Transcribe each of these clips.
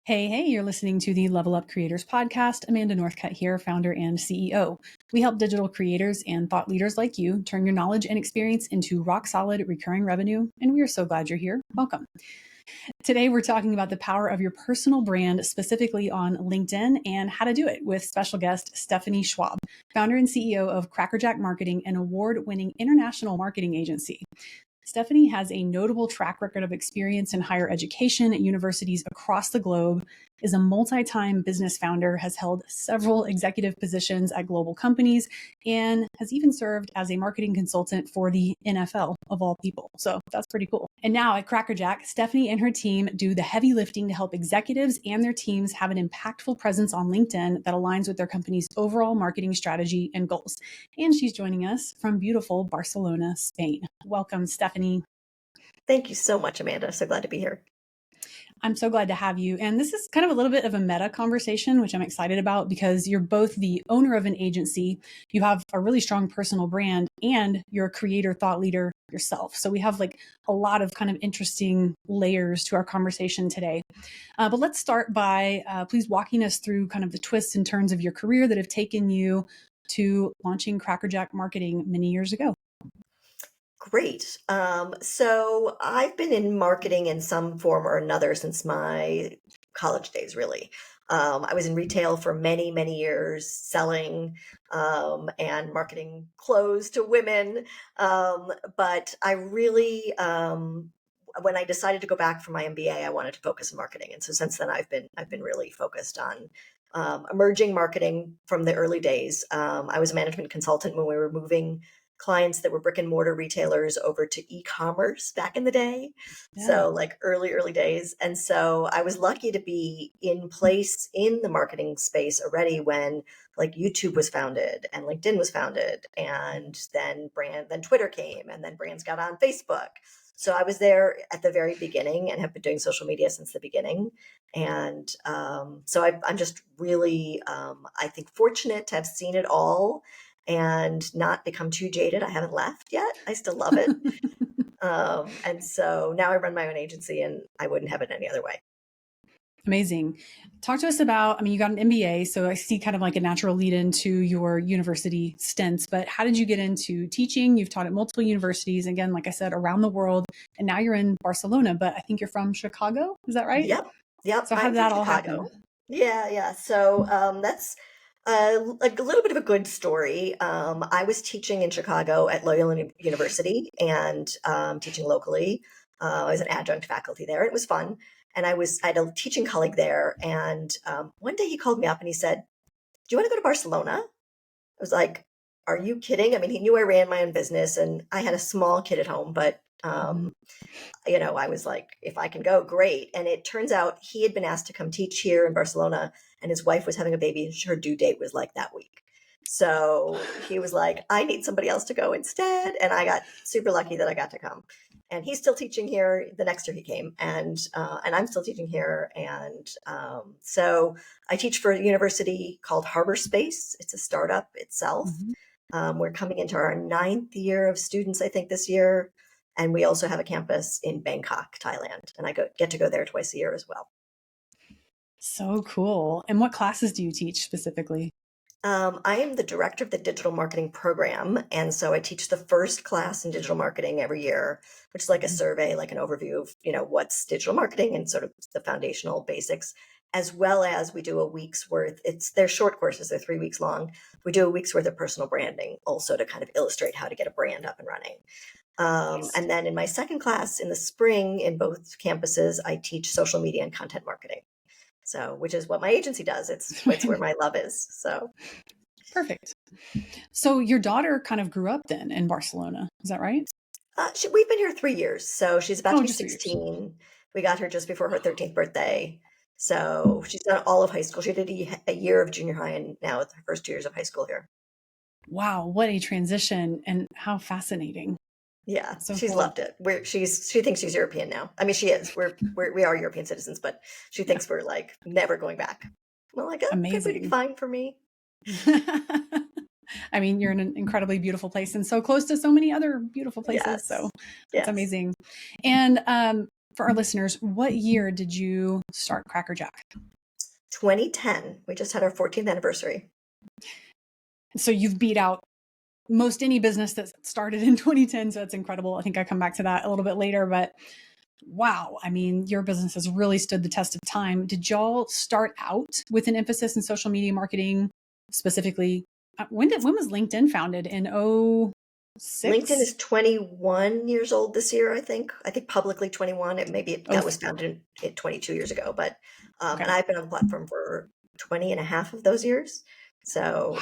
Hey, you're listening to the Level Up Creators podcast. Amanda Northcutt here, founder and CEO. We help digital creators and thought leaders like you turn your knowledge and experience into rock solid recurring revenue. And we are so glad you're here. Welcome. Today, we're talking about the power of your personal brand, specifically on LinkedIn, and how to do it with special guest Stephanie Schwab, founder and CEO of Crackerjack Marketing, an award-winning international marketing agency. Stephanie has a notable track record of experience in higher education at universities across the globe, is a multi-time business founder, has held several executive positions at global companies, and has even served as a marketing consultant for the NFL, of all people. So that's pretty cool. And now at Crackerjack, Stephanie and her team do the heavy lifting to help executives and their teams have an impactful presence on LinkedIn that aligns with their company's overall marketing strategy and goals. And she's joining us from beautiful Barcelona, Spain. Welcome, Stephanie. Thank you so much, Amanda. So glad to be here. I'm so glad to have you. And this is kind of a little bit of a meta conversation, which I'm excited about because you're both the owner of an agency, you have a really strong personal brand, and you're a creator, thought leader yourself. So we have like a lot of kind of interesting layers to our conversation today. But let's start by please walking us through kind of the twists and turns of your career that have taken you to launching Crackerjack Marketing many years ago. Great. So I've been in marketing in some form or another since my college days, really. I was in retail for many, many years, selling and marketing clothes to women. But I really, when I decided to go back for my MBA, I wanted to focus on marketing. And so since then, I've been really focused on emerging marketing from the early days. I was a management consultant when we were moving clients that were brick and mortar retailers over to e-commerce back in the day. Yeah. So like early days. And so I was lucky to be in place in the marketing space already when like YouTube was founded and LinkedIn was founded, and then Twitter came, and then brands got on Facebook. So I was there at the very beginning and have been doing social media since the beginning. And so I'm just really, I think, fortunate to have seen it all and not become too jaded. I haven't left yet. I still love it. And so now I run my own agency, and I wouldn't have it any other way. Amazing. Talk to us about, you got an MBA, so I see kind of like a natural lead into your university stints, but how did you get into teaching? You've taught at multiple universities, again, like I said, around the world, and now you're in Barcelona, but I think you're from Chicago. Is that right? Yep. So how did that all happen? Yeah. So that's like a little bit of a good story. I was teaching in Chicago at Loyola University and teaching locally. I was an adjunct faculty there. It was fun. And I had a teaching colleague there. And one day he called me up and he said, "Do you want to go to Barcelona?" I was like, "Are you kidding?" I mean, he knew I ran my own business and I had a small kid at home, but I was like, if I can go, great. And it turns out he had been asked to come teach here in Barcelona, and his wife was having a baby, and her due date was like that week. So he was like, I need somebody else to go instead. And I got super lucky that I got to come. And he's still teaching here. The next year he came, and I'm still teaching here. And so I teach for a university called Harbor Space. It's a startup itself. We're coming into our 9th year of students, I think, this year. And we also have a campus in Bangkok, Thailand. And I get to go there twice a year as well. So cool. And what classes do you teach specifically? I am the director of the digital marketing program. And so I teach the first class in digital marketing every year, which is like a survey, like an overview of, what's digital marketing and sort of the foundational basics, as well as we do a week's worth. They're short courses. They're 3 weeks long. We do a week's worth of personal branding also to kind of illustrate how to get a brand up and running. And then in my second class in the spring in both campuses, I teach social media and content marketing. So, which is what my agency does. It's where my love is. So perfect. So your daughter kind of grew up then in Barcelona. Is that right? We've been here 3 years. So she's about to be 16. We got her just before her 13th birthday. So she's done all of high school. She did a year of junior high, and now it's her first 2 years of high school here. Wow, what a transition, and how fascinating. Yeah, so she's cool. Loved it. She thinks she's European now. I mean, she is. We are European citizens, but she thinks we're like never going back. Well, like amazing, fine for me. I mean, you're in an incredibly beautiful place and so close to so many other beautiful places. Yes. So it's amazing. And For our listeners, what year did you start Cracker Jack? 2010. We just had our 14th anniversary. So you've beat out most any business that started in 2010. So that's incredible. I think I come back to that a little bit later, but wow. I mean, your business has really stood the test of time. Did y'all start out with an emphasis in social media marketing specifically? When was LinkedIn founded? In LinkedIn 06? is 21 years old this year, I think. I think publicly 21. That was founded 22 years ago, but Okay. and I've been on the platform for 20 and a half of those years. So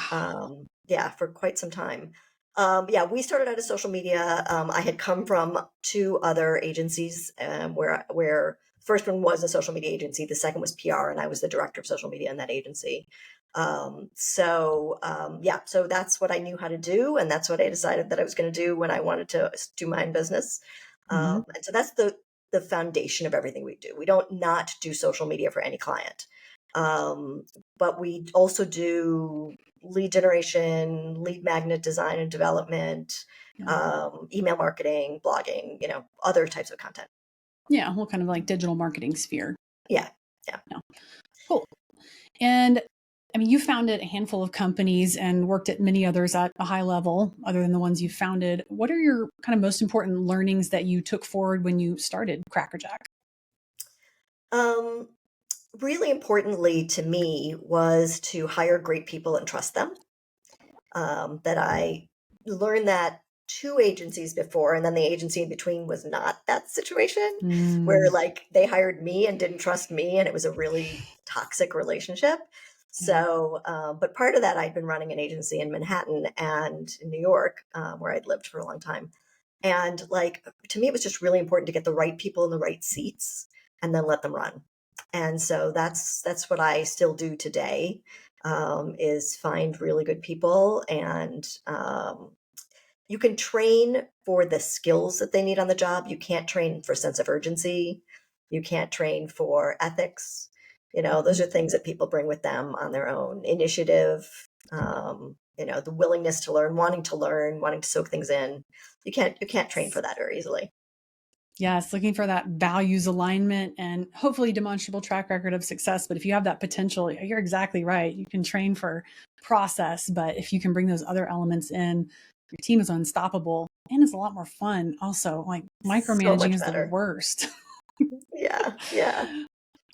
yeah, for quite some time. Yeah, we started out as social media. I had come from two other agencies where first one was a social media agency, the second was PR, and I was the director of social media in that agency. Yeah, so that's what I knew how to do, and that's what I decided that I was going to do when I wanted to do my own business. And so that's the foundation of everything we do. We don't not do social media for any client, but we also do lead generation, lead magnet design and development, email marketing, blogging, other types of content. Yeah, whole kind of like digital marketing sphere. Yeah. Cool. And I mean, you founded a handful of companies and worked at many others at a high level, other than the ones you founded. What are your kind of most important learnings that you took forward when you started Cracker Jack? Really importantly to me was to hire great people and trust them. That I learned that two agencies before, and then the agency in between was not that situation where like they hired me and didn't trust me, and it was a really toxic relationship. So, but part of that, I'd been running an agency in Manhattan and in New York, where I'd lived for a long time. And like, to me, it was just really important to get the right people in the right seats and then let them run. And so that's what I still do today, is find really good people. And you can train for the skills that they need on the job. You can't train for sense of urgency. You can't train for ethics. Those are things that people bring with them on their own initiative. The willingness to learn, wanting to soak things in. You can't train for that very easily. Yes, looking for that values alignment and hopefully demonstrable track record of success. But if you have that potential, you're exactly right. You can train for process, but if you can bring those other elements in, your team is unstoppable and it's a lot more fun. Also, like So micromanaging much is the better. worst. Yeah.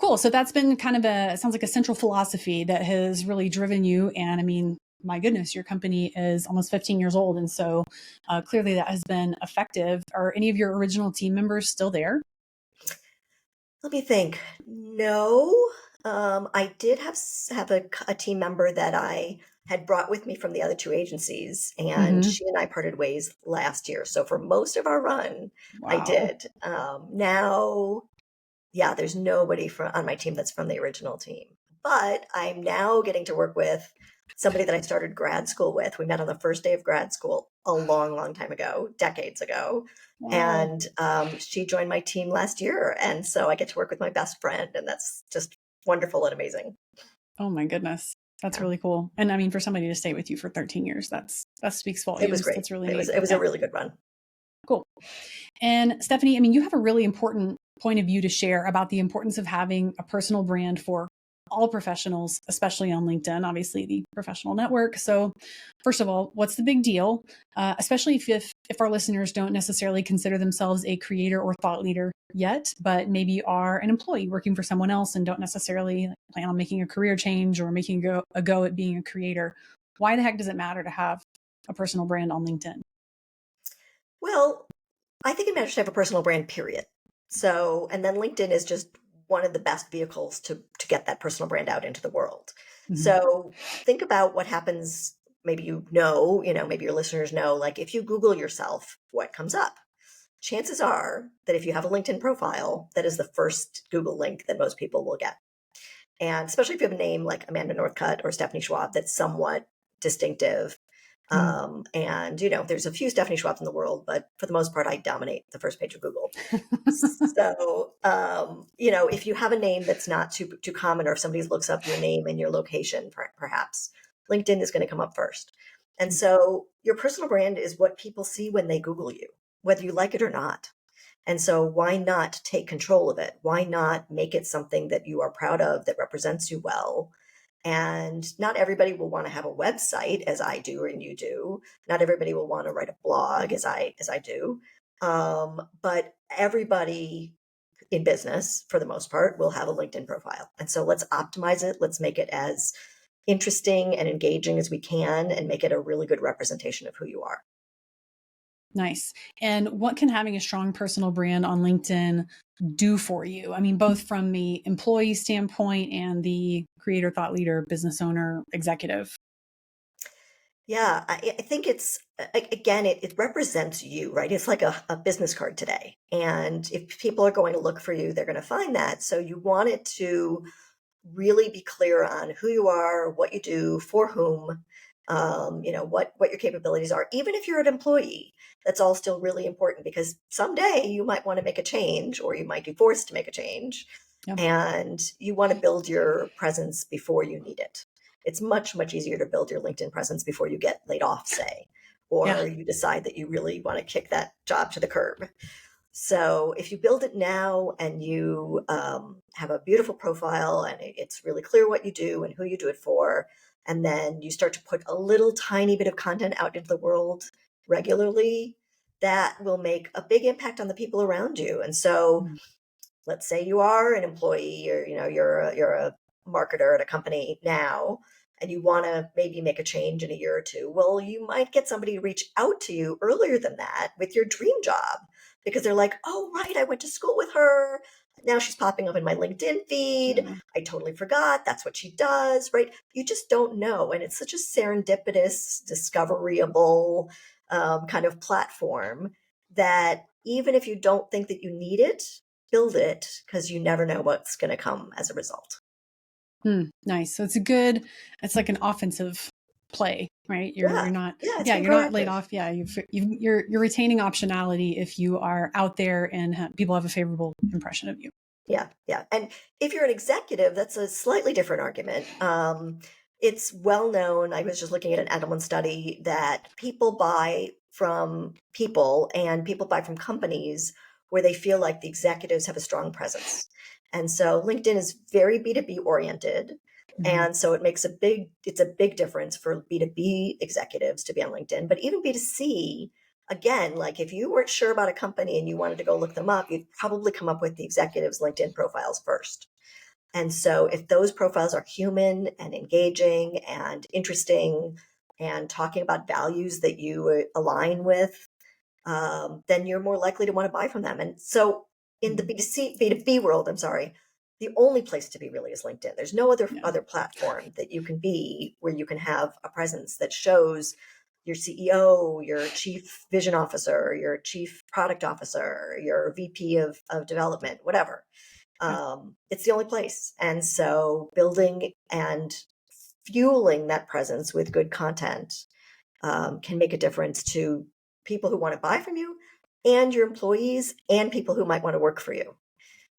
Cool. So that's been kind of it sounds like a central philosophy that has really driven you. And I mean, my goodness, your company is almost 15 years old. And so clearly that has been effective. Are any of your original team members still there? Let me think. No, I did have a team member that I had brought with me from the other two agencies, and Mm-hmm. she and I parted ways last year. So for most of our run, I Wow. did. Now, yeah, there's nobody on my team that's from the original team. But I'm now getting to work with somebody that I started grad school with. We met on the first day of grad school a long, long time ago, decades ago. Wow. And she joined my team last year. And so I get to work with my best friend, and that's just wonderful and amazing. Oh my goodness. That's Yeah, really cool. And I mean, for somebody to stay with you for 13 years, that speaks it was volumes. great. That's really It neat. was a Yeah. really good run. Cool. And Stephanie, I mean, you have a really important point of view to share about the importance of having a personal brand for all professionals, especially on LinkedIn, obviously the professional network. So, first of all, what's the big deal? Especially if our listeners don't necessarily consider themselves a creator or thought leader yet, but maybe are an employee working for someone else and don't necessarily plan on making a career change or making a go at being a creator. Why the heck does it matter to have a personal brand on LinkedIn? Well, I think it matters to have a personal brand, period. So, and then LinkedIn is just one of the best vehicles to get that personal brand out into the world. Mm-hmm. So think about what happens. Maybe maybe your listeners know, like if you Google yourself, what comes up? Chances are that if you have a LinkedIn profile, that is the first Google link that most people will get. And especially if you have a name like Amanda Northcutt or Stephanie Schwab that's somewhat distinctive. And there's a few Stephanie Schwabs in the world, but for the most part, I dominate the first page of Google. So, if you have a name that's not too common, or if somebody looks up your name and your location, perhaps LinkedIn is going to come up first. And so your personal brand is what people see when they Google you, whether you like it or not. And so why not take control of it? Why not make it something that you are proud of, that represents you well? And not everybody will want to have a website as I do and you do. Not everybody will want to write a blog as I do. But everybody in business, for the most part, will have a LinkedIn profile. And so let's optimize it. Let's make it as interesting and engaging as we can and make it a really good representation of who you are. Nice. And what can having a strong personal brand on LinkedIn do for you? I mean, both from the employee standpoint and the creator, thought leader, business owner, executive. Yeah, I think it's again, it represents you, right? It's like a business card today. And if people are going to look for you, they're going to find that. So you want it to really be clear on who you are, what you do, for whom, what your capabilities are. Even if you're an employee, that's all still really important because someday you might want to make a change or you might be forced to make a change, Yeah. and you want to build your presence before you need it. It's much, much easier to build your LinkedIn presence before you get laid off, say, Yeah. or you decide that you really want to kick that job to the curb. So if you build it now and you have a beautiful profile and it's really clear what you do and who you do it for, and then you start to put a little tiny bit of content out into the world regularly, that will make a big impact on the people around you. And so Mm. let's say you are an employee or you're a marketer at a company now and you want to maybe make a change in a year or two. Well, you might get somebody to reach out to you earlier than that with your dream job because they're like, oh right, I went to school with her, now she's popping up in my LinkedIn feed, Yeah. I totally forgot that's what she does, right? You just don't know. And it's such a serendipitous, discoverable kind of platform that even if you don't think that you need it, build it because you never know what's going to come as a result. Nice. So it's like an offensive play, right? You're Yeah. not, Yeah. It's yeah, being you're not laid proactive. off. Yeah. You're retaining optionality if you are out there and people have a favorable impression of you. Yeah. Yeah. And if you're an executive, that's a slightly different argument. It's well known. I was just looking at an Edelman study that people buy from people and people buy from companies where they feel like the executives have a strong presence. And so LinkedIn is very B2B oriented. Mhm. And so it's a big difference for B2B executives to be on LinkedIn, but even B2C, again, like if you weren't sure about a company and you wanted to go look them up, you'd probably come up with the executives' LinkedIn profiles first. And so if those profiles are human and engaging and interesting and talking about values that you align with, then you're more likely to want to buy from them. And so in the Mhm. B2B world, I'm sorry, the only place to be really is LinkedIn. There's no Yeah. other platform that you can be where you can have a presence that shows your CEO, your chief vision officer, your chief product officer, your VP of development, whatever. Yeah. It's the only place. And so building and fueling that presence with good content can make a difference to people who want to buy from you and your employees and people who might want to work for you.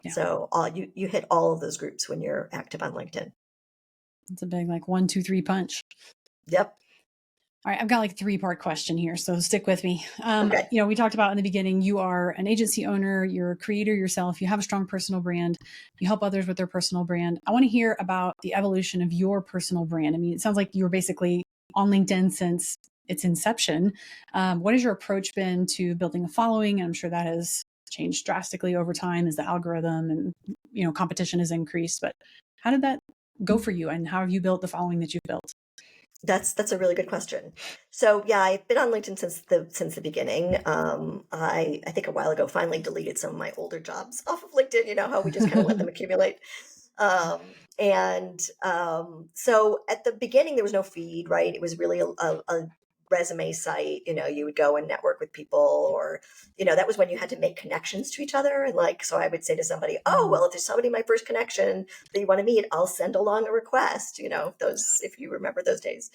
Yeah. So you hit all of those groups when you're active on LinkedIn. It's a big like 1, 2, 3 punch. Yep. All right, I've got like a 3-part question here, so stick with me. Okay. We talked about in the beginning, you are an agency owner, you're a creator yourself, you have a strong personal brand, you help others with their personal brand. I want to hear about the evolution of your personal brand. I mean, it sounds like you were basically on LinkedIn since its inception. What has your approach been to building a following? And I'm sure that has changed drastically over time as the algorithm and competition has increased. But how did that go for you, and how have you built the following that you've built? That's a really good question. So yeah, I've been on LinkedIn since the beginning. I think a while ago finally deleted some of my older jobs off of LinkedIn. You know how we just kind of let them accumulate. So at the beginning there was no feed, right? It was really a resume site. You would go and network with people, or that was when you had to make connections to each other. And like, so I would say to somebody, oh Mm, well, if there's somebody my first connection that you want to meet, I'll send along a request. Those, if you remember those days.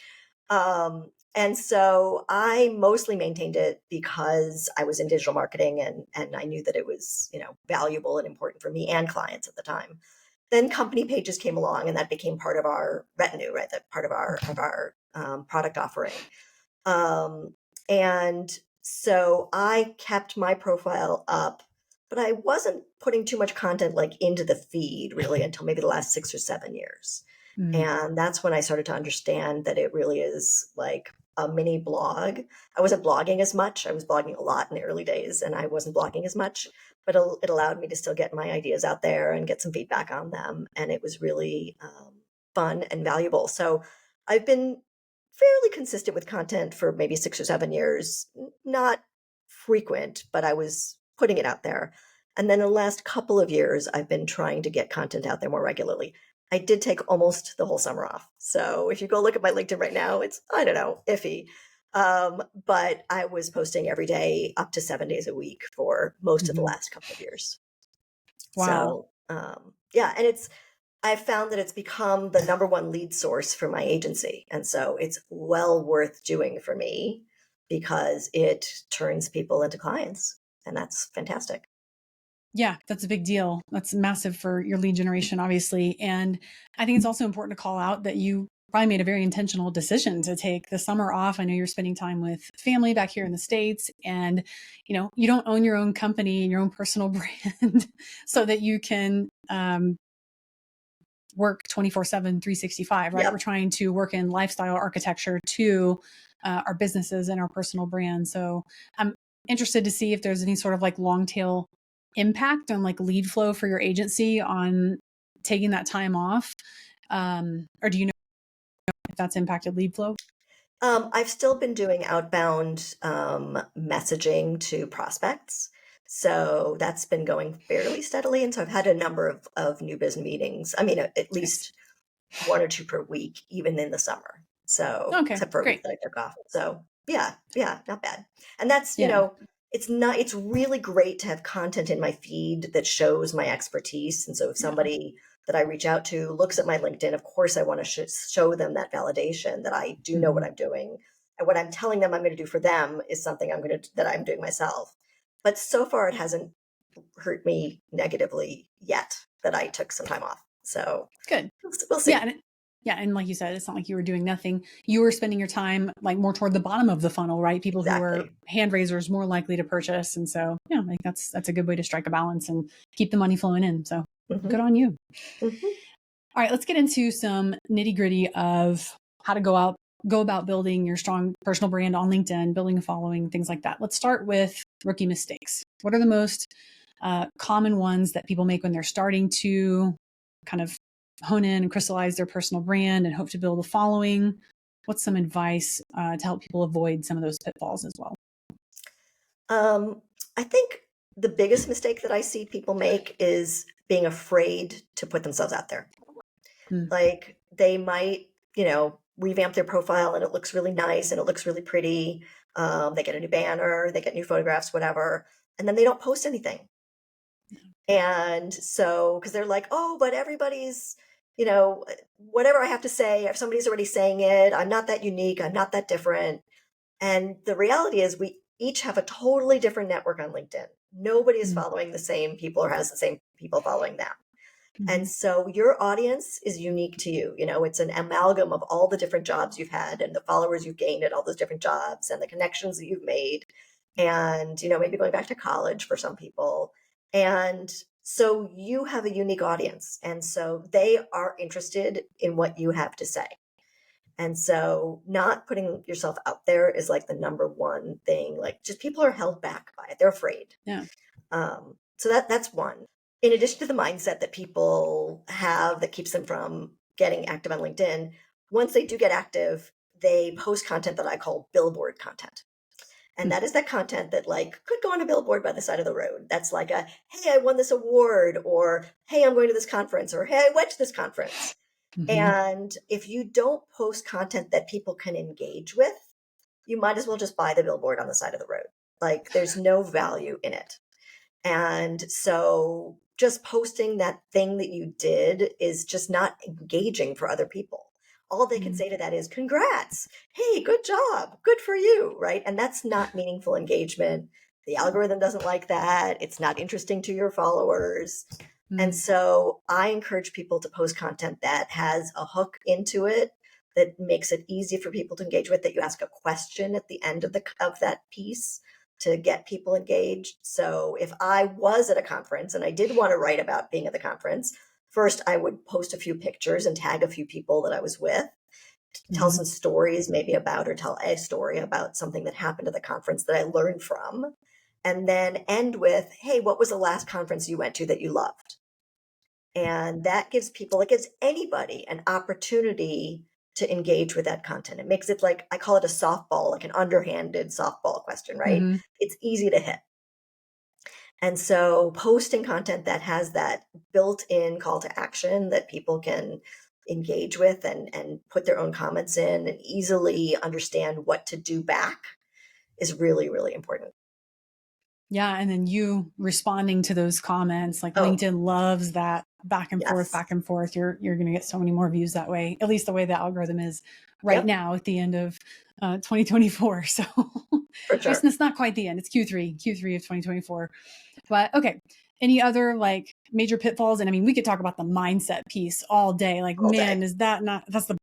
And so I mostly maintained it because I was in digital marketing and I knew that it was, valuable and important for me and clients at the time. Then company pages came along and that became part of our retinue, right? That part of our product offering. Um, and so I kept my profile up but I wasn't putting too much content like into the feed really until maybe the last 6 or 7 years. Mm. And that's when I started to understand that it really is like a mini blog. I wasn't blogging as much. I was blogging a lot in the early days, and I wasn't blogging as much, but it allowed me to still get my ideas out there and get some feedback on them. And it was really fun and valuable. So I've been fairly consistent with content for maybe 6 or 7 years, not frequent, but I was putting it out there. And then the last couple of years, I've been trying to get content out there more regularly. I did take almost the whole summer off. So if you go look at my LinkedIn right now, it's, I don't know, iffy. But I was posting every day up to 7 days a week for most of the Hmm. last couple of years. Wow. So, yeah, and I've found that it's become the number one lead source for my agency. And so it's well worth doing for me because it turns people into clients. And that's fantastic. Yeah, that's a big deal. That's massive for your lead generation, obviously. And I think it's also important to call out that you probably made a very intentional decision to take the summer off. I know you're spending time with family back here in the States, and you don't own your own company and your own personal brand so that you can work 24/7, 365, right? We're Yep. trying to work in lifestyle architecture to our businesses and our personal brand. So I'm interested to see if there's any sort of like long tail impact on like lead flow for your agency on taking that time off. Or do you know if that's impacted lead flow? I've still been doing outbound messaging to prospects. So that's been going fairly steadily. And so I've had a number of new business meetings. I mean, at Nice. least one or two per week, even in the summer. So, Okay, except for a week great. that I took off. So, yeah, yeah, not bad. And that's, Yeah. it's really great to have content in my feed that shows my expertise. And so if Yeah. somebody that I reach out to looks at my LinkedIn, of course, I want to show them that validation that I do know what Hmm. I'm doing. And what I'm telling them I'm going to do for them is something that I'm doing myself. But so far, it hasn't hurt me negatively yet that I took some time off. So Good. we'll Yeah. see. And like you said, it's not like you were doing nothing. You were spending your time like more toward the bottom of the funnel, right? People who were Exactly. hand raisers more likely to purchase. And so, yeah, like that's a good way to strike a balance and keep the money flowing in. So good Hmm. on you. Hmm. All right, let's get into some nitty gritty of how to go about building your strong personal brand on LinkedIn, building a following, things like that. Let's start with rookie mistakes. What are the most common ones that people make when they're starting to kind of hone in and crystallize their personal brand and hope to build a following? What's some advice to help people avoid some of those pitfalls as well? Um, I think the biggest mistake that I see people make is being afraid to put themselves out there. Mm, Like they might, revamp their profile and it looks really nice and it looks really pretty. They get a new banner, they get new photographs, whatever, and then they don't post anything. And so, because they're like, oh, but everybody's, whatever I have to say, if somebody's already saying it, I'm not that unique, I'm not that different. And the reality is, we each have a totally different network on LinkedIn. Nobody is mm, following the same people or has the same people following them. And mhm, so your audience is unique to you. It's an amalgam of all the different jobs you've had and the followers you've gained at all those different jobs and the connections that you've made. And, maybe going back to college for some people. And so you have a unique audience. And so they are interested in what you have to say. And so not putting yourself out there is like the number one thing. Like just people are held back by it. They're afraid. yeah. So that's one. In addition to the mindset that people have that keeps them from getting active on LinkedIn, once they do get active, they post content that I call billboard content. And Mm, that is that content that like could go on a billboard by the side of the road. That's like hey, I won this award, or hey, I'm going to this conference, or hey, I went to this conference. mhm, And if you don't post content that people can engage with, you might as well just buy the billboard on the side of the road. Like there's no value in it. And so just posting that thing that you did is just not engaging for other people. All they can mm, say to that is, congrats. Hey, good job. Good for you. Right. And that's not meaningful engagement. The algorithm doesn't like that. It's not interesting to your followers. And mm, so I encourage people to post content that has a hook into it, that makes it easy for people to engage with, that you ask a question at the end of that piece, to get people engaged. So if I was at a conference and I did want to write about being at the conference, first I would post a few pictures and tag a few people that I was with, tell Mm-hmm. some stories maybe about, or tell a story about something that happened at the conference that I learned from, and then end with, hey, what was the last conference you went to that you loved? And that gives people, it gives anybody an opportunity to engage with that content. It makes it like, I call it a softball, like an underhanded softball question, right? Mm-hmm. It's easy to hit. And so posting content that has that built-in call to action that people can engage with and put their own comments in and easily understand what to do back is really, really important. Yeah. And then you responding to those comments, like Oh, LinkedIn loves that back and forth, yes. back and forth. You're going to get so many more views that way, at least the way the algorithm is right Yep, now at the end of 2024. So for I guess sure. it's not quite the end. It's Q3 of 2024. But okay. Any other like major pitfalls? And I mean, we could talk about the mindset piece all day. Like, All day. man, is that not, that's the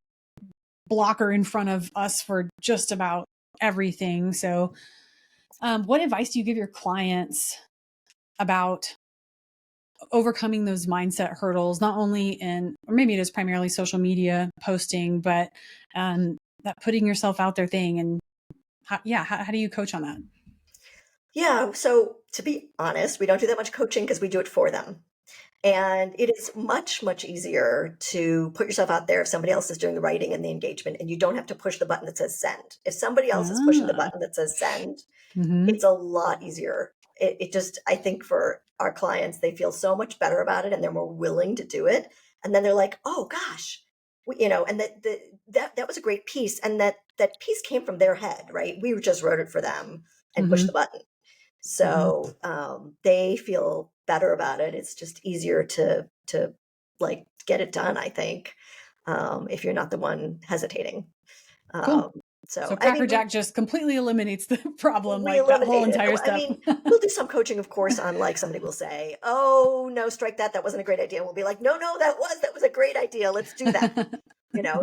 blocker in front of us for just about everything. So, what advice do you give your clients about overcoming those mindset hurdles, not only in, or maybe it is primarily social media posting, but that putting yourself out there thing? And how do you coach on that? Yeah, so to be honest, we don't do that much coaching because we do it for them. And it is much, much easier to put yourself out there if somebody else is doing the writing and the engagement, and you don't have to push the button that says send. If somebody else is pushing the Ah, button that says send, mm-hmm, it's a lot easier. It just, I think for our clients, they feel so much better about it and they're more willing to do it. And then they're like, oh gosh, and that was a great piece. And that piece came from their head, right? We just wrote it for them and pushed mm-hmm, the button. mm-hmm. So they feel better about it. It's just easier to like get it done, I think, if you're not the one hesitating. Cool. Um, so So I mean, Cracker Jack just completely eliminates the problem, we like that whole eliminate it. entire I step. mean, we'll do some coaching, of course, on like somebody will say, "Oh no, strike that. That wasn't a great idea." And we'll be like, "No, no, that was a great idea. Let's do that."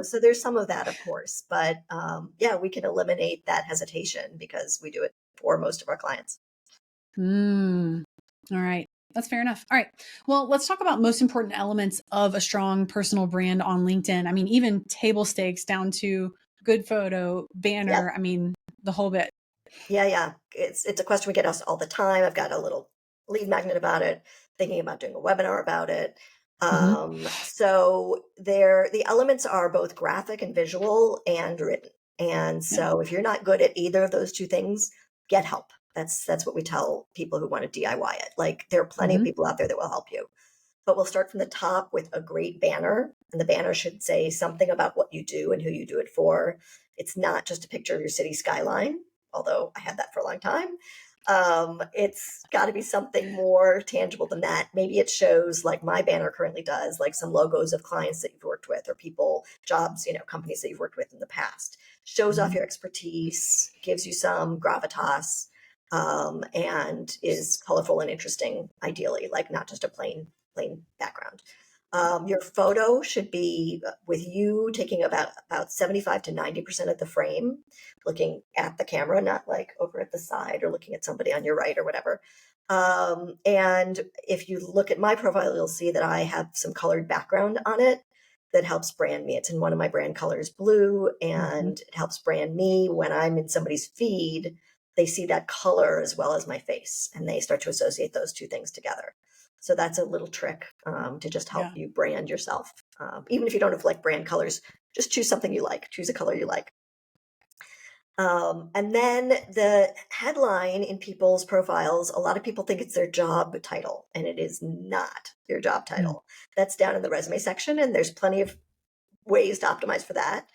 So there's some of that, of course, but yeah, we can eliminate that hesitation because we do it for most of our clients. Mm. All right. That's fair enough. All right. Well, let's talk about most important elements of a strong personal brand on LinkedIn. I mean, even table stakes down to good photo, Yep. banner. I mean, the whole bit. Yeah, yeah. It's a question we get asked all the time. I've got a little lead magnet about it, thinking about doing a webinar about it. Mm-hmm. So the elements are both graphic and visual and written. And Yeah. so if you're not good at either of those two things, get help. That's what we tell people who want to DIY it. Like there are plenty of Mm-hmm. people out there that will help you. But we'll start from the top with a great banner. And the banner should say something about what you do and who you do it for. It's not just a picture of your city skyline, although I had that for a long time. It's got to be something more tangible than that. Maybe it shows, like my banner currently does, like some logos of clients that you've worked with or people, jobs, companies that you've worked with in the past. Shows off Mm-hmm. your expertise, gives you some gravitas, and is colorful and interesting, ideally, like not just a plain background. Your photo should be with you taking about 75 to 90% of the frame, looking at the camera, not like over at the side or looking at somebody on your right or whatever. And if you look at my profile, you'll see that I have some colored background on it that helps brand me. It's in one of my brand colors, blue, Mm-hmm. and it helps brand me when I'm in somebody's feed. They see that color as well as my face, and they start to associate those two things together. So that's a little trick to just help Yeah. you brand yourself. Even if you don't have like brand colors, just choose something you like, choose a color you like. And then the headline in people's profiles, a lot of people think it's their job title, and it is not their job Mm-hmm. title. That's down in the resume section, and there's plenty of ways to optimize for that.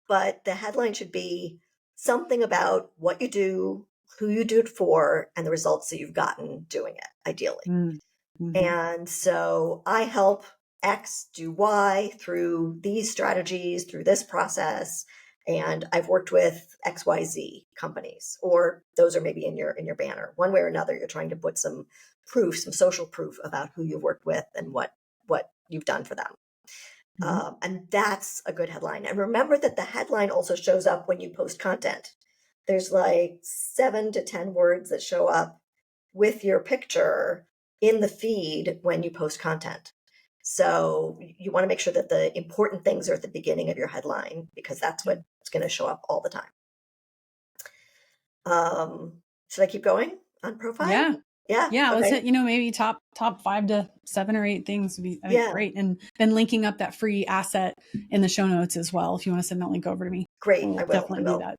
But the headline should be something about what you do, who you do it for, and the results that you've gotten doing it, ideally. Mm-hmm. And so I help X do Y through these strategies, through this process. And I've worked with XYZ companies, or those are maybe in your banner. One way or another, you're trying to put some proof, some social proof about who you've worked with and what you've done for them. Mm-hmm. And that's a good headline. And remember that the headline also shows up when you post content. there's like 7 to 10 words that show up with your picture in the feed when you post content. So you want to make sure that the important things are at the beginning of your headline, because that's what's going to show up all the time. Should I keep going on profile? Yeah. Yeah. Yeah. Let's Okay. hit, maybe top 5 to 7 or 8 things would be, I think, Yeah. great. And then linking up that free asset in the show notes as well. If you want to send that link over to me, Great. we'll I will. I definitely do will. that.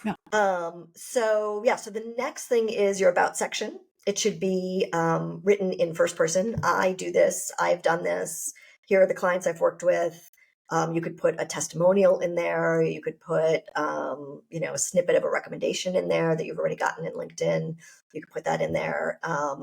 Yeah. So yeah, so the next thing is your about section. It should be written in first person. I do this. I've done this. Here are the clients I've worked with. You could put a testimonial in there. You could put, a snippet of a recommendation in there that you've already gotten in LinkedIn. You could put that in there.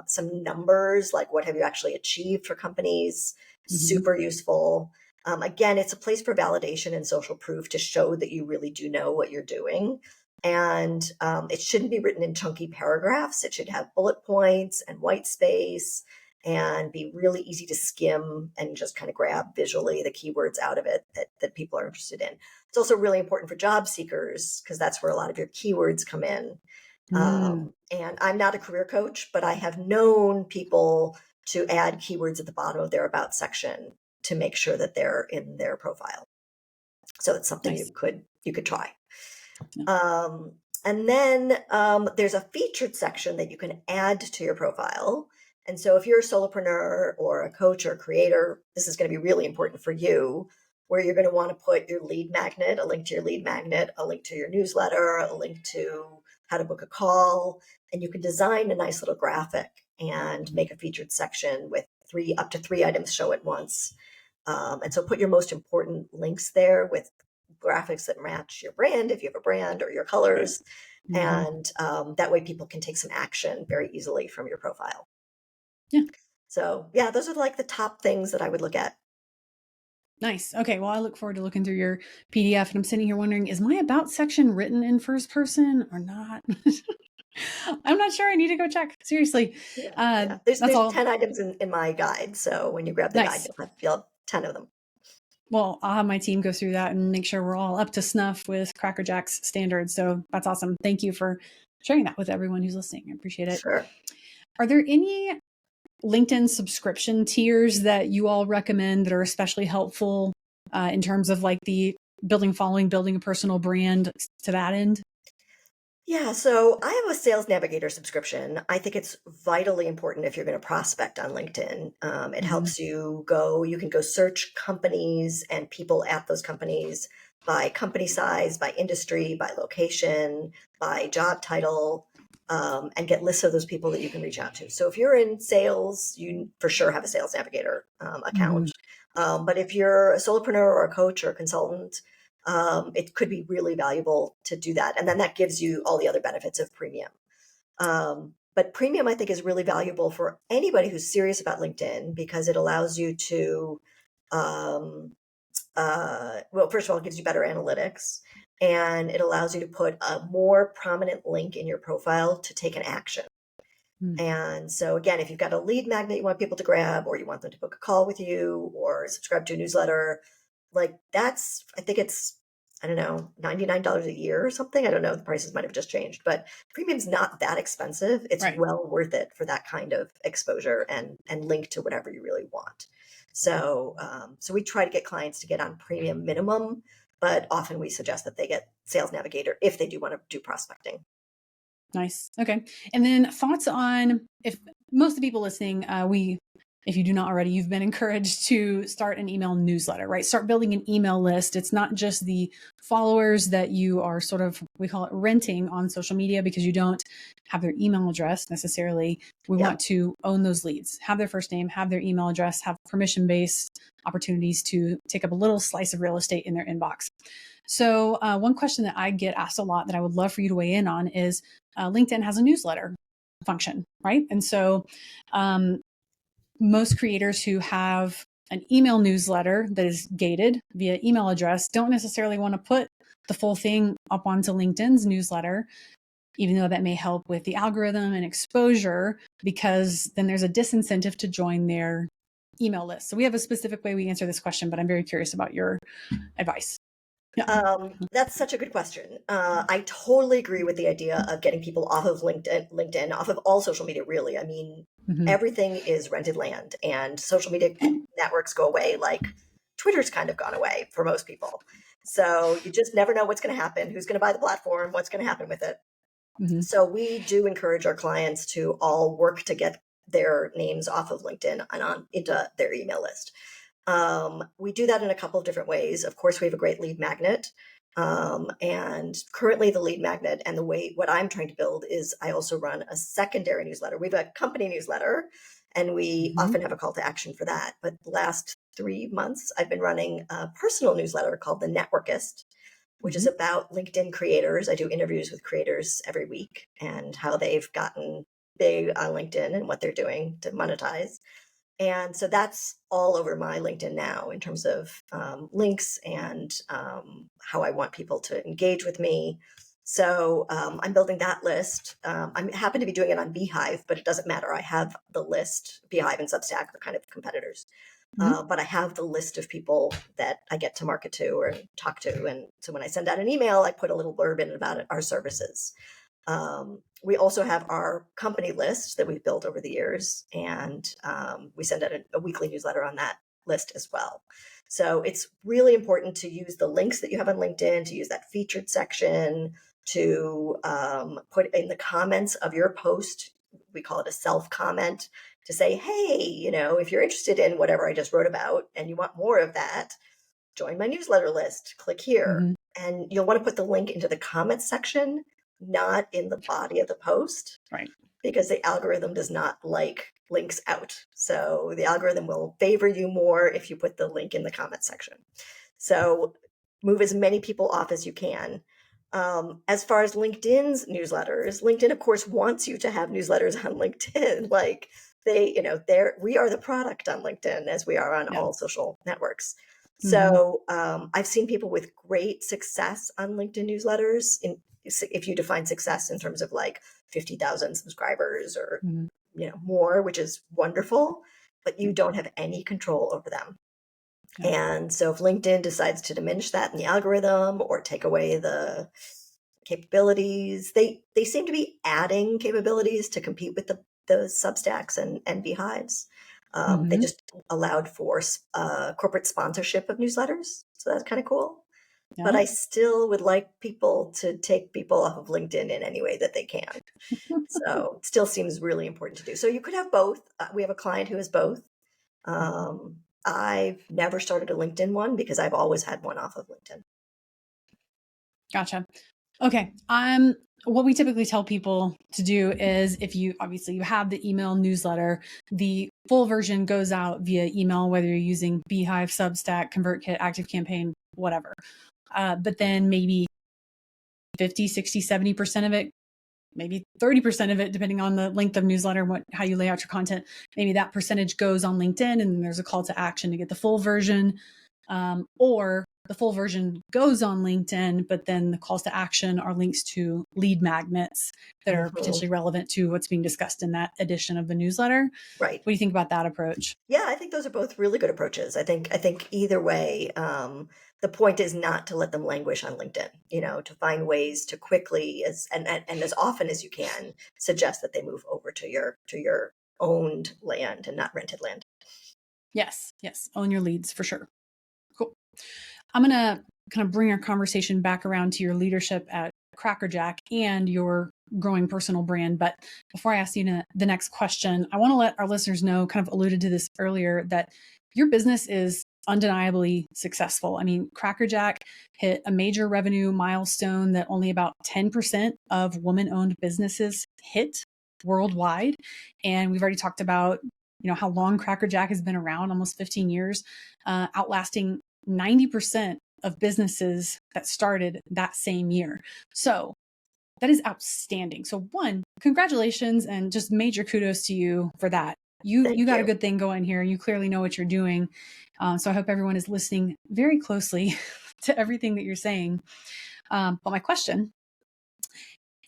Some numbers, like what have you actually achieved for companies? Super useful. Again, it's a place for validation and social proof to show that you really do know what you're doing. And it shouldn't be written in chunky paragraphs. It should have bullet points and white space and be really easy to skim and just kind of grab visually the keywords out of it that people are interested in. It's also really important for job seekers because that's where a lot of your keywords come in. And I'm not a career coach, but I have known people to add keywords at the bottom of their about section to make sure that they're in their profile. So it's something Nice. you could try. And then there's a featured section that you can add to your profile. And so if you're a solopreneur or a coach or a creator, this is going to be really important for you, where you're going to want to put your lead magnet, a link to your lead magnet, a link to your newsletter, a link to how to book a call. And you can design a nice little graphic and make a featured section with up to three items show at once. And so put your most important links there with graphics that match your brand, if you have a brand, or your colors. And that way people can take some action very easily from your profile. Yeah. So yeah, those are like the top things that I would look at. Nice. Okay. Well, I look forward to looking through your PDF, and I'm sitting here wondering, is my about section written in first person or not? I'm not sure. I need to go check. Seriously. Yeah. There's That's all. 10 items in my guide. So when you grab the guide, Nice. you'll have 10 of them. Well, I'll have my team go through that and make sure we're all up to snuff with Cracker Jack's standards. So that's awesome. Thank you for sharing that with everyone who's listening. I appreciate it. Sure. Are there any LinkedIn subscription tiers that you all recommend that are especially helpful in terms of like the building following, building a personal brand to that end? Yeah, so I have a Sales Navigator subscription. I think it's vitally important if you're going to prospect on LinkedIn. It helps you can go search companies and people at those companies by company size, by industry, by location, by job title, and get lists of those people that you can reach out to. So if you're in sales, you for sure have a Sales Navigator account. But if you're a solopreneur or a coach or a consultant, it could be really valuable to do that. And then that gives you all the other benefits of premium. But premium, I think, is really valuable for anybody who's serious about LinkedIn because it allows you to, well, first of all, it gives you better analytics and it allows you to put a more prominent link in your profile to take an action. And so again, if you've got a lead magnet you want people to grab, or you want them to book a call with you or subscribe to a newsletter, like that's, I think it's, I don't know, $99 a year or something. I don't know. The prices might have just changed, but premium's not that expensive. It's well worth it for that kind of exposure and link to whatever you really want. So, so we try to get clients to get on premium minimum, but often we suggest that they get Sales Navigator if they do want to do prospecting. Nice. Okay. And then thoughts on, if most of the people listening, if you do not already, you've been encouraged to start an email newsletter, right? Start building an email list. It's not just the followers that you are sort of, we call it renting on social media because you don't have their email address necessarily. We want to own those leads, have their first name, have their email address, have permission-based opportunities to take up a little slice of real estate in their inbox. So one question that I get asked a lot that I would love for you to weigh in on is LinkedIn has a newsletter function, right? And so most creators who have an email newsletter that is gated via email address don't necessarily want to put the full thing up onto LinkedIn's newsletter, even though that may help with the algorithm and exposure, because then there's a disincentive to join their email list. So we have a specific way we answer this question, but I'm very curious about your advice. Yeah. That's such a good question. I totally agree with the idea of getting people off of LinkedIn, off of all social media, really. I mean, Hmm. everything is rented land, and social media networks go away like Twitter's kind of gone away for most people. So you just never know what's going to happen, who's going to buy the platform, what's going to happen with it. Hmm. So we do encourage our clients to all work to get their names off of LinkedIn and on into their email list. We do that in a couple of different ways. Of course, we have a great lead magnet. And currently the lead magnet and the way what I'm trying to build is I also run a secondary newsletter. We have a company newsletter and we Hmm. often have a call to action for that. But the last 3 months, I've been running a personal newsletter called The Networkist, which is Hmm. about LinkedIn creators. I do interviews with creators every week and how they've gotten big on LinkedIn and what they're doing to monetize. And so that's all over my LinkedIn now in terms of links and how I want people to engage with me. So I'm building that list. I happen to be doing it on Beehive, but it doesn't matter. I have the list. Beehive and Substack are kind of competitors. Hmm. But I have the list of people that I get to market to or talk to. And so when I send out an email, I put a little blurb in about it, our services. We also have our company list that we've built over the years, and we send out a weekly newsletter on that list as well. So it's really important to use the links that you have on LinkedIn, to use that featured section, to put in the comments of your post. We call it a self comment to say, hey, if you're interested in whatever I just wrote about and you want more of that, join my newsletter list, click here. Hmm. And you'll want to put the link into the comments section, not in the body of the post, Right. because the algorithm does not like links out. So the algorithm will favor you more if you put the link in the comment section. So move as many people off as you can. As far as LinkedIn's newsletters, LinkedIn, of course, wants you to have newsletters on LinkedIn. Like we are the product on LinkedIn as we are on Yeah. all social networks. Hmm. So I've seen people with great success on LinkedIn newsletters. If you define success in terms of like 50,000 subscribers or Hmm. more, which is wonderful, but you don't have any control over them. Yeah. And so if LinkedIn decides to diminish that in the algorithm or take away the capabilities, they seem to be adding capabilities to compete with the Substacks and Beehives. They Hmm. just allowed for corporate sponsorship of newsletters, so that's kind of cool. But Yeah. I still would like people to take people off of LinkedIn in any way that they can. So it still seems really important to do. So you could have both. We have a client who has both. I've never started a LinkedIn one because I've always had one off of LinkedIn. Gotcha. Okay. What we typically tell people to do is if you obviously you have the email newsletter, the full version goes out via email, whether you're using Beehive, Substack, ConvertKit, ActiveCampaign, whatever. But then maybe 50, 60, 70% of it, maybe 30% of it, depending on the length of newsletter, how you lay out your content, maybe that percentage goes on LinkedIn and there's a call to action to get the full version. Or the full version goes on LinkedIn, but then the calls to action are links to lead magnets that are Mhm. potentially relevant to what's being discussed in that edition of the newsletter. Right. What do you think about that approach? Yeah, I think those are both really good approaches. I think either way, the point is not to let them languish on LinkedIn. To find ways to quickly and as often as you can suggest that they move over to your owned land and not rented land. Yes, yes, own your leads for sure. Cool. I'm going to kind of bring our conversation back around to your leadership at Cracker Jack and your growing personal brand. But before I ask you the next question, I want to let our listeners know, kind of alluded to this earlier, that your business is undeniably successful. I mean, Cracker Jack hit a major revenue milestone that only about 10% of woman owned businesses hit worldwide. And we've already talked about how long Cracker Jack has been around, almost 15 years, outlasting 90% of businesses that started that same year. So that is outstanding. So one, congratulations and just major kudos to you for that. You Thank got a you. good thing going here. You clearly know what you're doing. So I hope everyone is listening very closely to everything that you're saying. But my question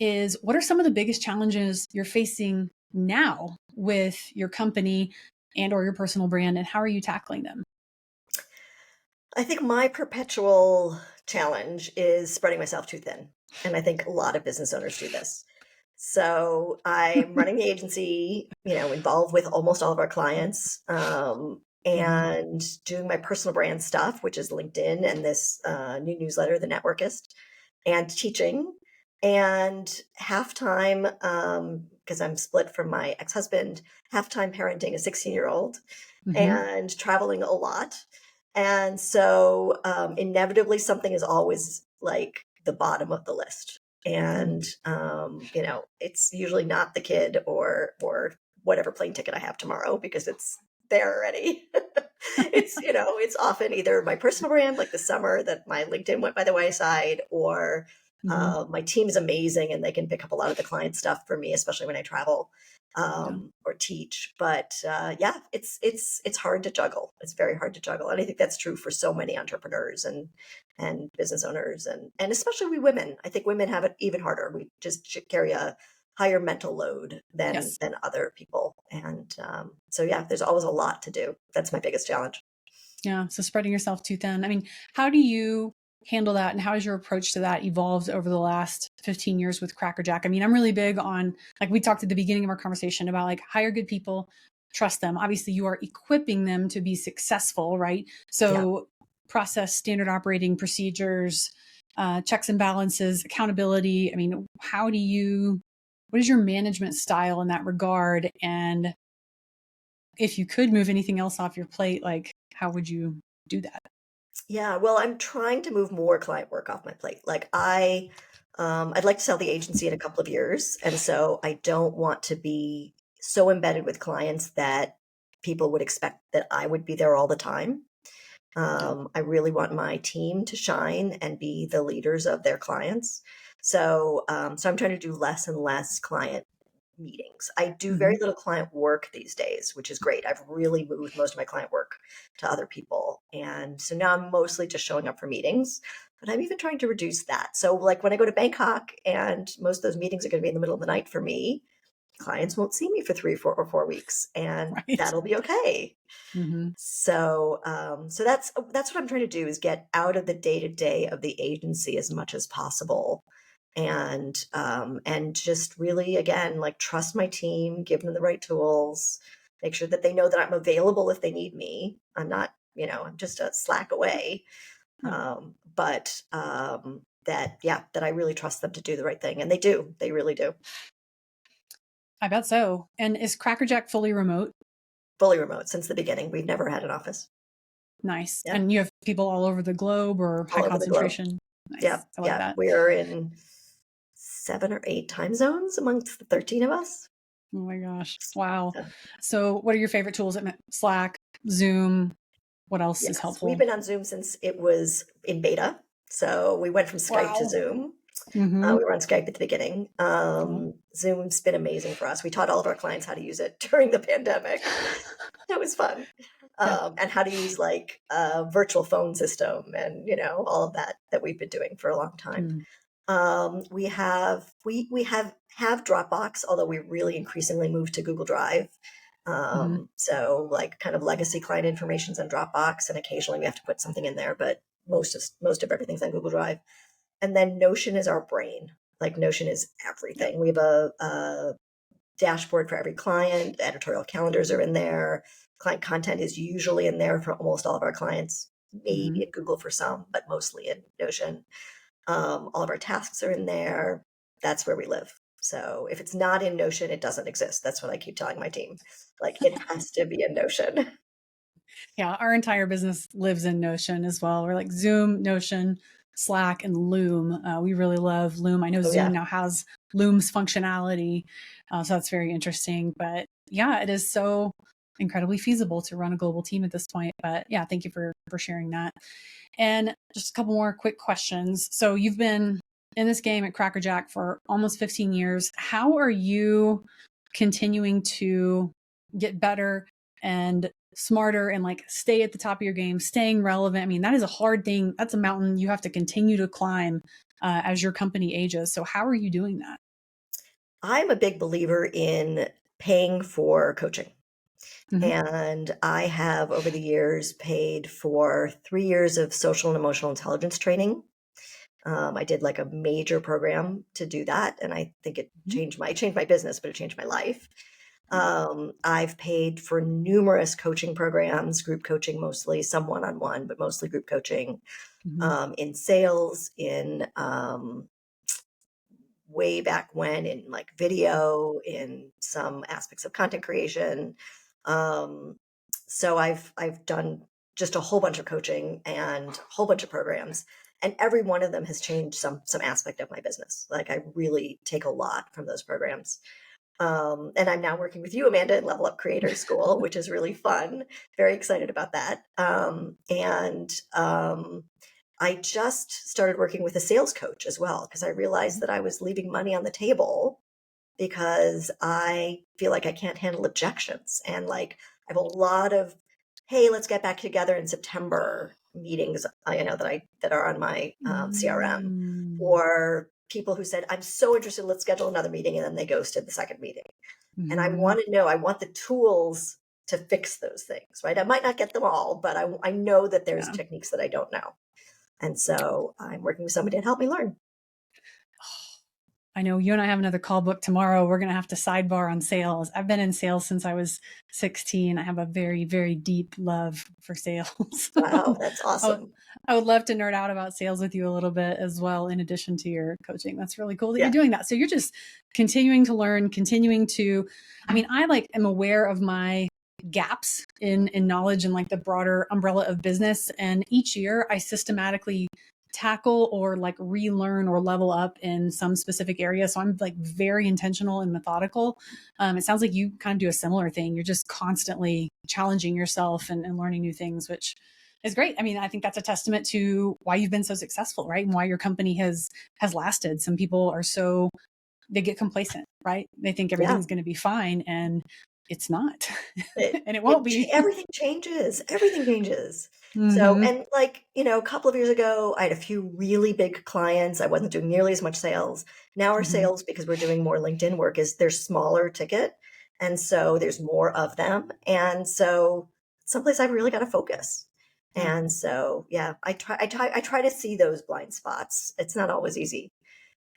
is, what are some of the biggest challenges you're facing now with your company and or your personal brand, and how are you tackling them? I think my perpetual challenge is spreading myself too thin. And I think a lot of business owners do this. So I'm running the agency, involved with almost all of our clients, Mhm. and doing my personal brand stuff, which is LinkedIn and this new newsletter, The Networkist, and teaching. And halftime, because I'm split from my ex-husband, halftime parenting a 16-year-old Mhm. and traveling a lot. And so inevitably something is always like the bottom of the list. And it's usually not the kid or whatever plane ticket I have tomorrow because it's there already. It's often either my personal brand, like the summer that my LinkedIn went by the wayside, or Mhm. my team is amazing and they can pick up a lot of the client stuff for me, especially when I travel Yeah. or teach. But yeah, it's hard to juggle. It's very hard to juggle, and I think that's true for so many entrepreneurs and business owners, and especially we women. I think women have it even harder. We just carry a higher mental load Yes. than other people, and so yeah, there's always a lot to do. That's my biggest challenge. Yeah. So spreading yourself too thin. I mean, how do you handle that, and how has your approach to that evolved over the last 15 years with Cracker Jack? I mean, I'm really big on, like we talked at the beginning of our conversation about, like, hire good people, trust them. Obviously, you are equipping them to be successful, right? Yeah. So process, standard operating procedures, checks and balances, accountability. I mean, what is your management style in that regard? And if you could move anything else off your plate, like, how would you do that? Yeah, well, I'm trying to move more client work off my plate. Like I'd like to sell the agency in a couple of years, and so I don't want to be so embedded with clients that people would expect that I would be there all the time. Yeah. I really want my team to shine and be the leaders of their clients. So I'm trying to do less and less client meetings. I do very Hmm. little client work these days, which is great. I've really moved most of my client work to other people. And so now I'm mostly just showing up for meetings, but I'm even trying to reduce that. So, like when I go to Bangkok and most of those meetings are going to be in the middle of the night for me, clients won't see me for 3 or 4 weeks, and Right. that'll be okay. Hmm. So that's what I'm trying to do is get out of the day to day of the agency as much as possible, and just really again like trust my team, give them the right tools, make sure that they know that I'm available if they need me. I'm not, I'm just a Slack away, Yeah. but that yeah, that I really trust them to do the right thing, and they do. They really do. I bet so. And is Cracker Jack fully remote? Fully remote since the beginning. We've never had an office. Nice. Yeah, And you have people all over the globe or high all over the globe. concentration? Yeah, Nice. I love yeah. that. We're in 7 or 8 time zones amongst the 13 of us. Oh my gosh. Wow. So, So, what are your favorite tools? Slack, Zoom. What else is yes, we've helpful? been on Zoom since it was in beta. So we went from Skype to Wow. Zoom. Hmm. We were on Skype at the beginning. Zoom's been amazing for us. We taught all of our clients how to use it during the pandemic. It was fun. Yeah. And how to use like a virtual phone system and, all of that we've been doing for a long time. Mm. We have Dropbox, although we really increasingly moved to Google Drive. Hmm. So like kind of legacy client information's on Dropbox, and occasionally we have to put something in there, but most of everything's on Google Drive. And then Notion is our brain. Like Notion is Yep. everything. We have a dashboard for every client. Editorial calendars are in there. Client content is usually in there for almost all of our clients. Hmm. Maybe in Google for some, but mostly in Notion. All of our tasks are in there. That's where we live. So if it's not in Notion, it doesn't exist. That's what I keep telling my team. Like it has to be in Notion. Yeah, our entire business lives in Notion as well. We're like Zoom, Notion, Slack, and Loom. We really love Loom. I know Oh Zoom yeah. now has Loom's functionality, so that's very interesting. But yeah, it is so incredibly feasible to run a global team at this point. But yeah, thank you for sharing that. And just a couple more quick questions. So you've been in this game at Cracker Jack for almost 15 years. How are you continuing to get better and smarter and, like, stay at the top of your game, staying relevant? I mean, that is a hard thing. That's a mountain you have to continue to climb as your company ages. So how are you doing that? I'm a big believer in paying for coaching. Hmm. And I have over the years paid for 3 years of social and emotional intelligence training. I did like a major program to do that, and I think it changed my business, but it changed my life. I've paid for numerous coaching programs, group coaching mostly, some one-on-one, but mostly group coaching, in sales, in way back when, in like video, in some aspects of content creation. Um, so I've done just a whole bunch of coaching and a whole bunch of programs, and every one of them has changed some aspect of my business. Like I really take a lot from those programs. And I'm now working with you, Amanda, in Level Up Creator School, which is really fun. Very excited about that. I just started working with a sales coach as well, because I realized that I was leaving money on the table because I feel like I can't handle objections. And like I have a lot of, hey, let's get back together in September meetings, that are on my CRM, or people who said, I'm so interested, let's schedule another meeting, and then they ghosted the second meeting. And I want to know, I want the tools to fix those things, right? I might not get them all, but I know that there's techniques that I don't know. And so I'm working with somebody to help me learn. I know you and I have another call book tomorrow. We're going to have to sidebar on sales. I've been in sales since I was 16. I have a very, very deep love for sales. Wow, that's awesome. I would love to nerd out about sales with you a little bit as well, in addition to your coaching. That's really cool that you're doing that. So you're just continuing to learn, I am aware of my gaps in knowledge and like the broader umbrella of business. And each year I systematically tackle or like relearn or level up in some specific area. So I'm like very intentional and methodical. It sounds like you kind of do a similar thing. You're just constantly challenging yourself and learning new things, which is great. I mean, I think that's a testament to why you've been so successful, right? And why your company has lasted. Some people are they get complacent, right? They think everything's going to be fine, and it's not. And it won't be. Everything changes. Everything changes. So, and like, a couple of years ago, I had a few really big clients. I wasn't doing nearly as much sales. Now our sales, because we're doing more LinkedIn work, they're smaller ticket. And so there's more of them. And so someplace I've really got to focus. And so, I try to see those blind spots. It's not always easy,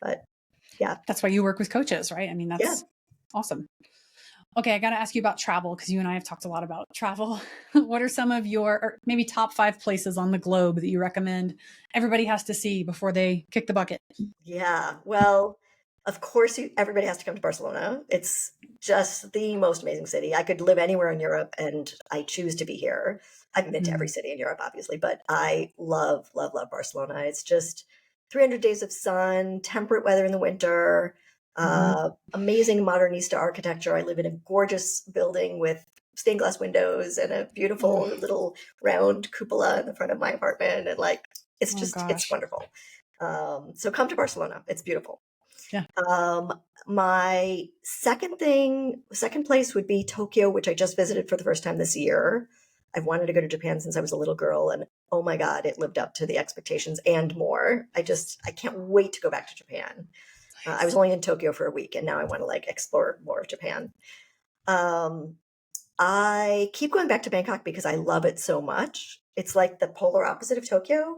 but yeah. That's why you work with coaches, right? I mean, that's awesome. Okay, I got to ask you about travel, because you and I have talked a lot about travel. What are some of your, or maybe top 5 places on the globe that you recommend everybody has to see before they kick the bucket? Yeah, well, of course, everybody has to come to Barcelona. It's just the most amazing city. I could live anywhere in Europe, and I choose to be here. I haven't been to every city in Europe, obviously, but I love, love, love Barcelona. It's just 300 days of sun, temperate weather in the winter, amazing modernista architecture. I live in a gorgeous building with stained glass windows and a beautiful little round cupola in the front of my apartment. And like, it's wonderful. So come to Barcelona. It's beautiful. Yeah. My second place would be Tokyo, which I just visited for the first time this year. I've wanted to go to Japan since I was a little girl, and oh my God, it lived up to the expectations and more. I can't wait to go back to Japan. I was only in Tokyo for a week, and now I want to like explore more of Japan. I keep going back to Bangkok because I love it so much. It's like the polar opposite of Tokyo.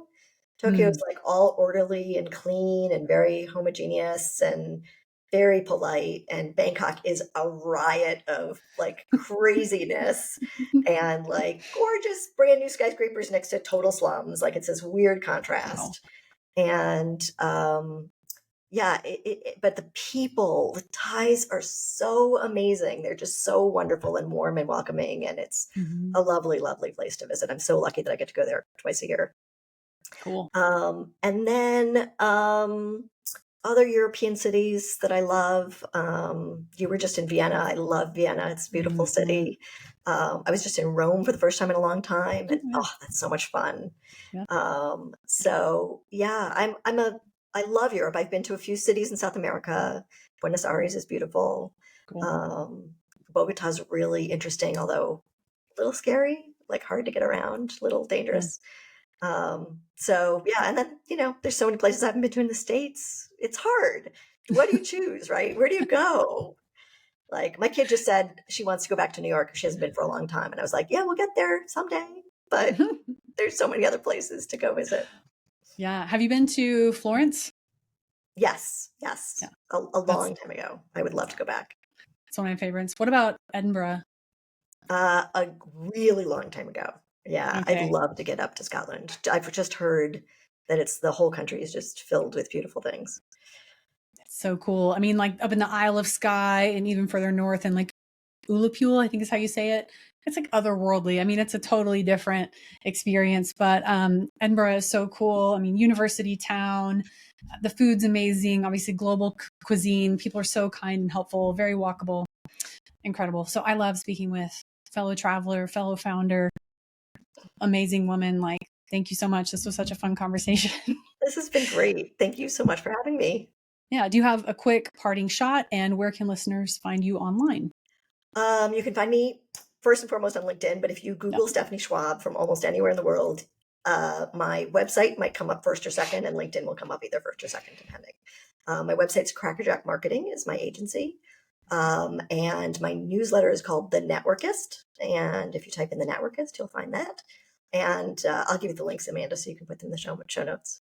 Tokyo is like all orderly and clean and very homogeneous and very polite. And Bangkok is a riot of like craziness and like gorgeous brand new skyscrapers next to total slums. Like it's this weird contrast. Wow. And but the people, the Thais are so amazing. They're just so wonderful and warm and welcoming. And it's a lovely, lovely place to visit. I'm so lucky that I get to go there twice a year. Cool. And then other European cities that I love. You were just in Vienna. I love Vienna. It's a beautiful city. I was just in Rome for the first time in a long time. And that's so much fun. Yeah. I love Europe. I've been to a few cities in South America. Buenos Aires is beautiful. Cool. Bogota's really interesting, although a little scary, like hard to get around, a little dangerous. And then, there's so many places I haven't been to in the States. It's hard. What do you choose, right? Where do you go? Like my kid just said she wants to go back to New York. She hasn't been for a long time. And I was like, yeah, we'll get there someday. But there's so many other places to go visit. Yeah. Have you been to Florence? Yes, Yeah. yes. A That's long time ago. I would love to go back. it's one of my favorites. What about Edinburgh? A really long time ago. Yeah, I'd Okay. love to get up to Scotland. I've just heard that it's the whole country is just filled with beautiful things. It's so cool. I mean, like up in the Isle of Skye and even further north and like Ullapool, I think is how you say it. It's like otherworldly. I mean, it's a totally different experience, but Edinburgh is so cool. I mean, university town, the food's amazing. Obviously, global cuisine. People are so kind and helpful, very walkable, incredible. So I love speaking with fellow traveler, fellow founder, amazing woman. Like, thank you so much. This was such a fun conversation. This has been great. Thank you so much for having me. Yeah. Do you have a quick parting shot? And where can listeners find you online? You can find me first and foremost on LinkedIn, but if you Yep. Google Stephanie Schwab from almost anywhere in the world, my website might come up first or second, and LinkedIn will come up either first or second, depending. My website's Crackerjack Marketing is my agency. And my newsletter is called The Networkist. And if you type in The Networkist, you'll find that. And I'll give you the links, Amanda, so you can put them in the show notes.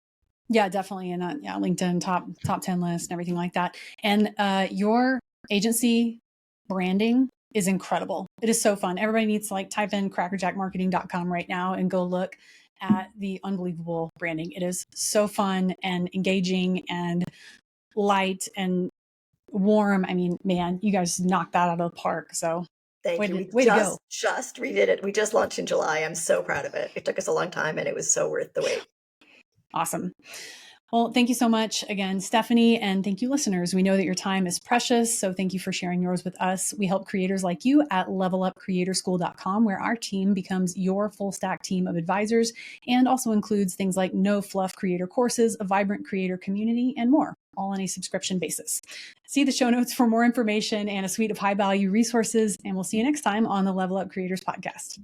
Yeah, definitely. And yeah, LinkedIn top 10 list and everything like that. And your agency branding is incredible. It is so fun. Everybody needs to like type in crackerjackmarketing.com right now and go look at the unbelievable branding. It is so fun and engaging and light and warm. I mean, man, you guys knocked that out of the park. So Thank you. We way to go. just redid it. We just launched in July. I'm so proud of it. It took us a long time and it was so worth the wait. Awesome. Well, thank you so much again, Stephanie, and thank you, listeners. We know that your time is precious, so thank you for sharing yours with us. We help creators like you at levelupcreatorschool.com, where our team becomes your full stack team of advisors and also includes things like no fluff creator courses, a vibrant creator community, and more, all on a subscription basis. See the show notes for more information and a suite of high value resources, and we'll see you next time on the Level Up Creators podcast.